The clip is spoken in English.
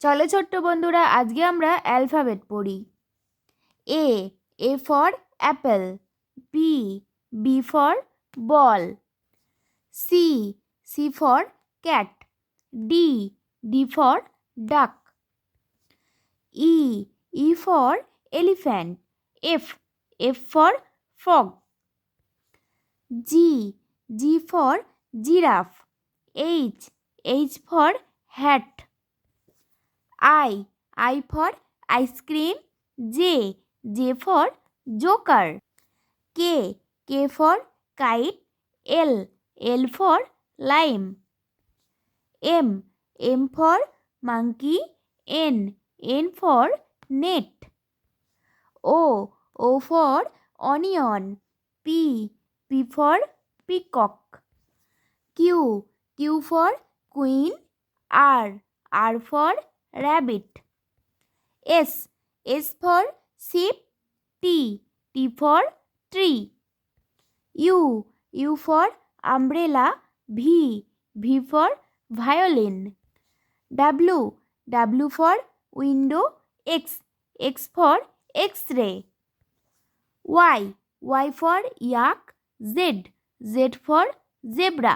চলো ছোট্ট বন্ধুরা, আজকে আমরা অ্যালফাবেট পড়ি। A for apple, B for ball, C for cat, D for duck, E for elephant, F for frog, G for giraffe, H for hat, I for ice cream, J for joker, K for kite, L for lime, M for monkey, N for net, O for onion, P for peacock, Q for queen, R for rabbit, S for sheep, T for tree, U for umbrella, V for violin, W for window, X for x-ray, Y for yak, Z for zebra.